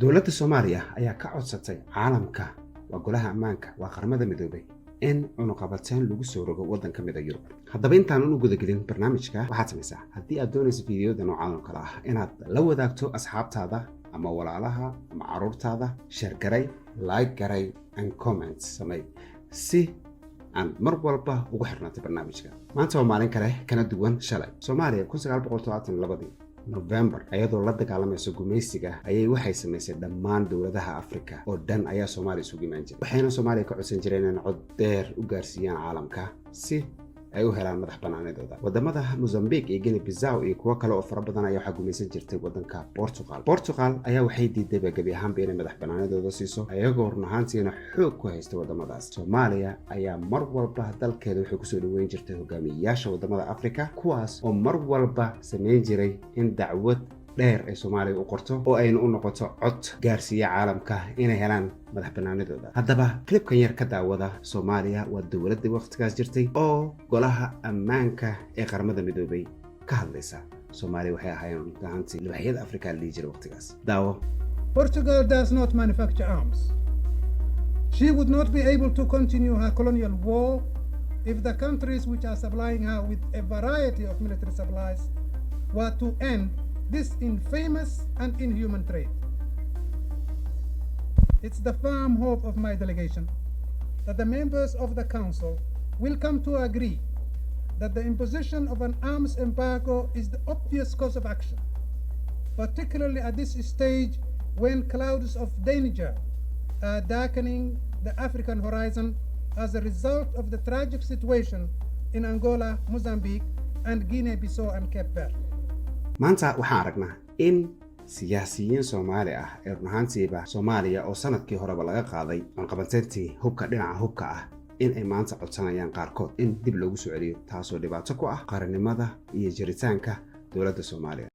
dowladda Soomaaliya ayaa ka codsatay caalamka waa golaha ammaanka waa qaramada midoobay in cunaqabateen lagu soo rogo waddan ka mid ah Yurub. Haddaba intaan u gudagelin barnaamijka waxaad samaysaa haddii aad doonayso fiidiyoda noocan oo kale ah inaad la wadaagto asxaabtaada ama walaalaha ama caruurtaada, share garay, like garay and comment samay si aan mar walba ugu xirnaato barnaamijka. Maanta waa maalin kale kana duwan shalay. Soomaaliya 1972 November ayadoo la dagaalamayso gumaysiga ayay waxay samaysay dhammaan dawladaha Afrika oo dhan ayaa Soomaaliya isugu imaan jiray. Waxayna Soomaaliya ka codsan jireen in cod dheer u gaarsiiyaan caalamka si ay u helaan madax bannaanidooda. Wadamada Mozambique iyo Guinea Bissau iyo kuwa kale oo fara badan ayaa waxa gumaysan jirtay wadanka Portugal ayaa waxay diiday gabi ahaanba inay madax bannaanidooda siiso ayagoo run ahaantiina xoog ku haystay wadamadaas. Soomaaliya ayaa mar walba dalkeeda waxay ku soo dhaweyn jirtay hogaamiyayaasha wadamada Afrika kuwaas oo mar walba sameyn jiray in dacwad dheer ay Soomaaliya u qorto oo ayna u noqoto cod gaarsiiya caalamka inay helaan madax bannaanidooda. Haddaba clipkan yar ka daawada Soomaaliya waa dawladda waqtigaas jirtay oo golaha ammaanka ee qaramada midoobay ka hadlaysa. Soomaaliya waxay ahaayeen gacantii libaaxyada Afrika la jiray waqtigaas. Daawo. Portugal does not manufacture arms. She would not be able to continue her colonial war if the countries which are supplying her with a variety of military supplies were to end this infamous and inhuman trade. It's the firm hope of my delegation that the members of the Council will come to agree that the imposition of an arms embargo is the obvious course of action, particularly at this stage when clouds of danger are darkening the African horizon as a result of the tragic situation in Angola, Mozambique, and Guinea-Bissau and Cape Verde. maanta waxaan aragnaa in siyaasiyiin Soomaali ah ee run ahaantiiba Soomaaliya oo sanadkii horeba laga qaaday cunaqabateyntii hubka dhinaca hubka ah in ay maanta codsanayaan qaarkood in dib loogu soo celiyo taasoo dhibaato ku ah qaranimada iyo jiritaanka dowladda Soomaaliya.